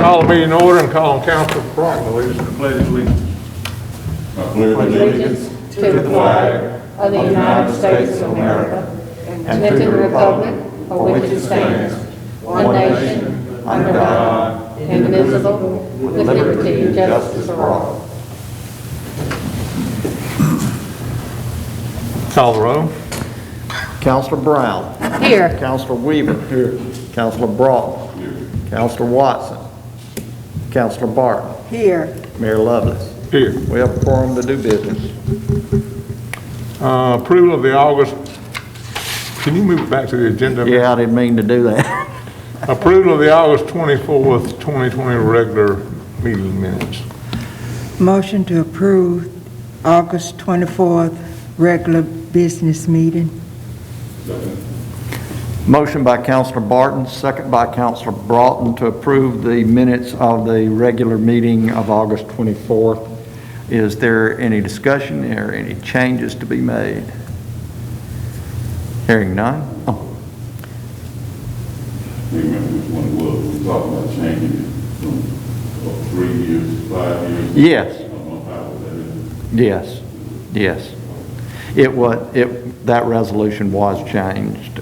Call the meeting order and call on Councilor Broughton to lead us in the pledge of allegiance. I pledge allegiance to the flag of the United States of America and to the republic for which it stands, one nation, under God, indivisible, with liberty and justice for all. Call the roll. Councilor Brown. Here. Councilor Weaver. Here. Councilor Broughton. Here. Councilor Watson. Councilor Barton. Here. Mayor Lovelace. Here. We have a quorum to do business. Approval of the August, can you move it back to the agenda? Yeah, I didn't mean to do that. Approval of the August 24th, 2020 regular meeting minutes. Motion to approve August 24th regular business meeting. Motion by Councilor Barton, second by Councilor Broughton to approve the minutes of the regular meeting of August 24th. Is there any discussion or any changes to be made? Hearing none. Oh. remember which one it was. We talked about changing it from 3 years to 5 years. Yes. I don't know how that is. Yes, yes. That resolution was changed,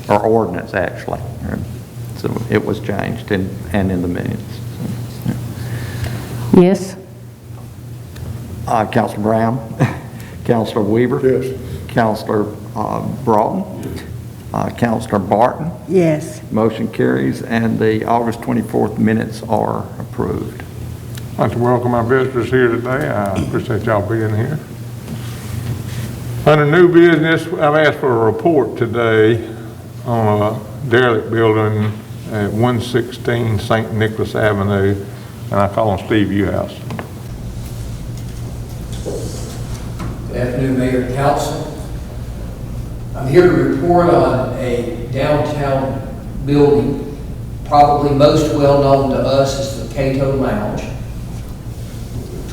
or ordinance actually. So it was changed and in the minutes. Yes. Councilor Brown, Councilor Weaver. Yes. Councilor Broughton. Councilor Barton. Yes. Motion carries, and the August 24th minutes are approved. I'd like to welcome our visitors here today. I appreciate y'all being here. Under new business, I've asked for a report today on a derelict building at 116 St. Nicholas Avenue, and I call on Steve Uhouse. Good afternoon, Mayor and Council. I'm here to report on a downtown building, probably most well known to us as the Cato Lounge.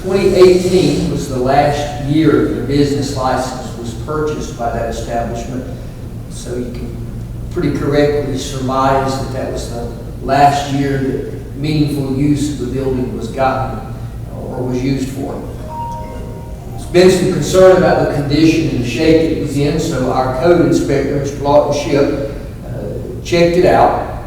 2018 was the last year the business license was purchased by that establishment, so you can pretty correctly surmise that that was the last year that meaningful use of the building was gotten or was used for. Been some concern about the condition and the shape it was in, so our code inspector, Mr. Lawton Ship, checked it out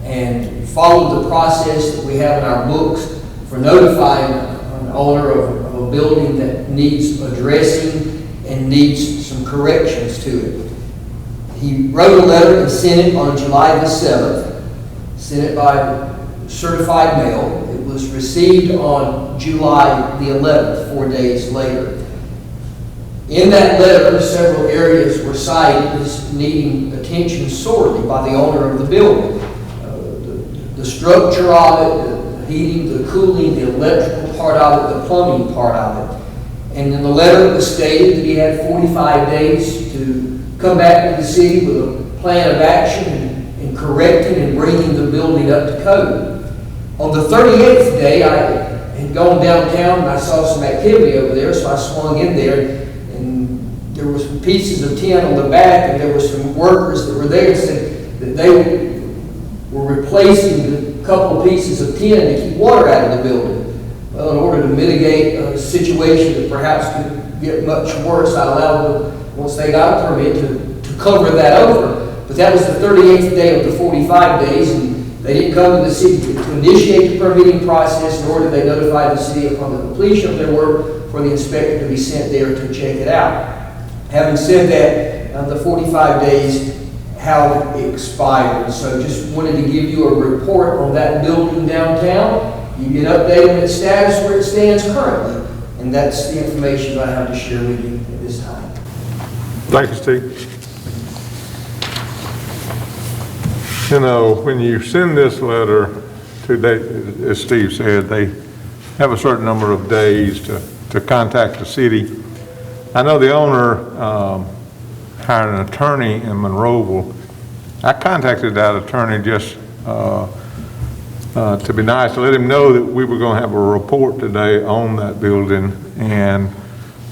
and followed the process that we have in our books for notifying an owner of a building that needs addressing and needs some corrections to it. He wrote a letter and sent it on July the 7th, sent it by certified mail. It was received on July the 11th, 4 days later. In that letter, several areas were cited as needing attention sorely by the owner of the building. The structure of it, the heating, the cooling, the electrical part of it, the plumbing part of it. And in the letter it was stated that he had 45 days to come back to the city with a plan of action in correcting and bringing the building up to code. On the 38th day, I had gone downtown and I saw some activity over there, so I swung in there, and there were some pieces of tin on the back, and there were some workers that were there and said that they were replacing a couple of pieces of tin to keep water out of the building. Well, in order to mitigate a situation that perhaps could get much worse, I allowed them, once they got a permit, to cover that over. But that was the 38th day of the 45 days, and they didn't come to the city to initiate the permitting process, nor did they notify the city upon the completion of their work for the inspector to be sent there to check it out. Having said that, the 45 days have expired. So just wanted to give you a report on that building downtown. You get updated on its status where it stands currently. And that's the information I have to share with you at this time. Thank you, Steve. You know, when you send this letter to, as Steve said, they have a certain number of days to contact the city. I know the owner hired an attorney in Monroeville. I contacted that attorney just to be nice, to let him know that we were going to have a report today on that building and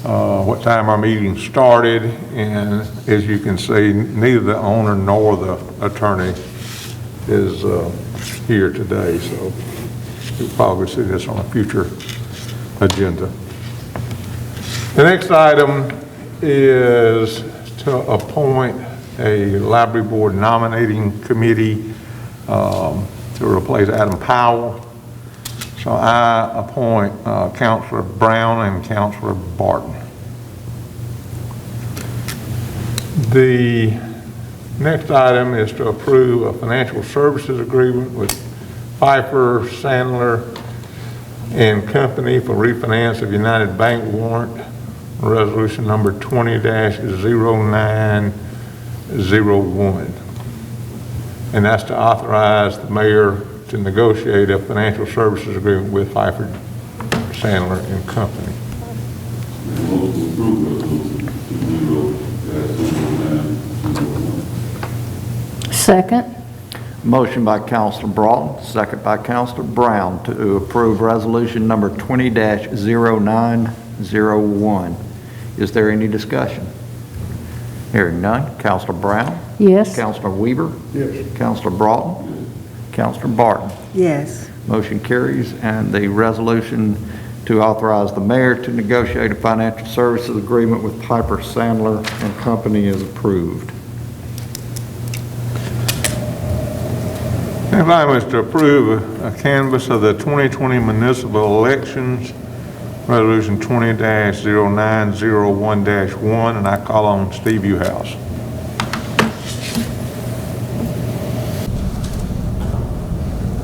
what time our meeting started. And as you can see, neither the owner nor the attorney is here today, so you'll probably see this on a future agenda. The next item is to appoint a library board nominating committee to replace Adam Powell. So I appoint Counselor Brown and Counselor Barton. The next item is to approve a financial services agreement with Pfeiffer, Sandler, and Company for refinance of United Bank warrant, resolution number 20-0901. And that's to authorize the mayor to negotiate a financial services agreement with Pfeiffer, Sandler, and Company. Motion to approve resolution 20-0901. Second. Motion by Counselor Broughton, second by Counselor Brown to approve resolution number 20-0901. Is there any discussion? Hearing none. Counselor Brown? Yes. Counselor Weaver? Yes. Counselor Broughton? Counselor Barton? Yes. Motion carries, and the resolution to authorize the mayor to negotiate a financial services agreement with Piper Sandler and Company is approved. Next item is to approve a canvass of the 2020 municipal elections, resolution 20-0901-1, and I call on Steve Uhouse.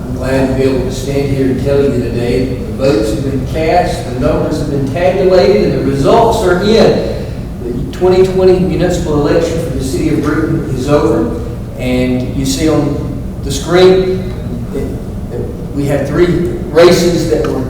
I'm glad to be able to stand here and tell you today that the votes have been cast, the numbers have been tabulated, and the results are in. The 2020 municipal election for the City of Brewton is over, and you see on the screen we had 3 races that were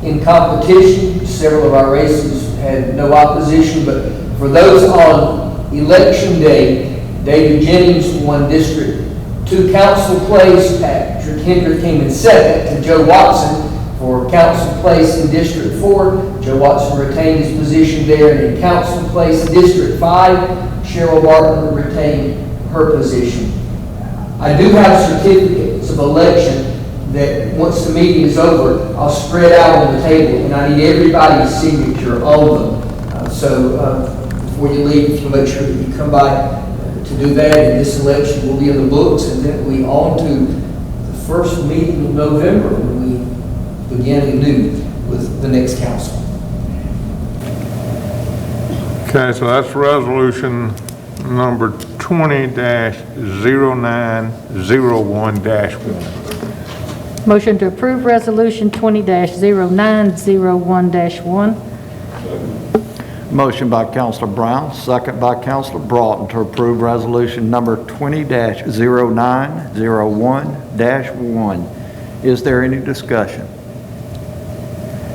in competition. Several of our races had no opposition, but for those on election day, David Jennings won District 2 council place. Patrick Hendrick came in second to Joe Watson for council place in District 4. Joe Watson retained his position there, and in council place in District 5, Cheryl Barton retained her position. I do have certificates of election that once the meeting is over, I'll spread out on the table, and I need everybody's signature on them. Before you leave, if you make sure that you come by to do that, and this election will be in the books, and then we on to the first meeting of November when we begin anew with the next council. Okay, so that's resolution number 20-0901-1. Motion to approve resolution 20-0901-1. Motion by Counselor Brown, second by Counselor Broughton to approve resolution number 20-0901-1. Is there any discussion?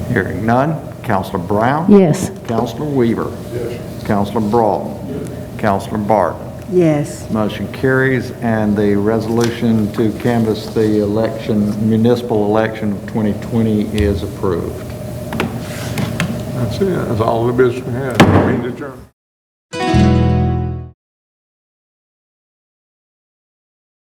Hearing none. Counselor Brown? Yes. Counselor Weaver? Yes. Counselor Broughton? Yes. Counselor Barton? Yes. Motion carries, and the resolution to canvass the municipal election of 2020 is approved. That's it. That's all the business we had. Meeting adjourned.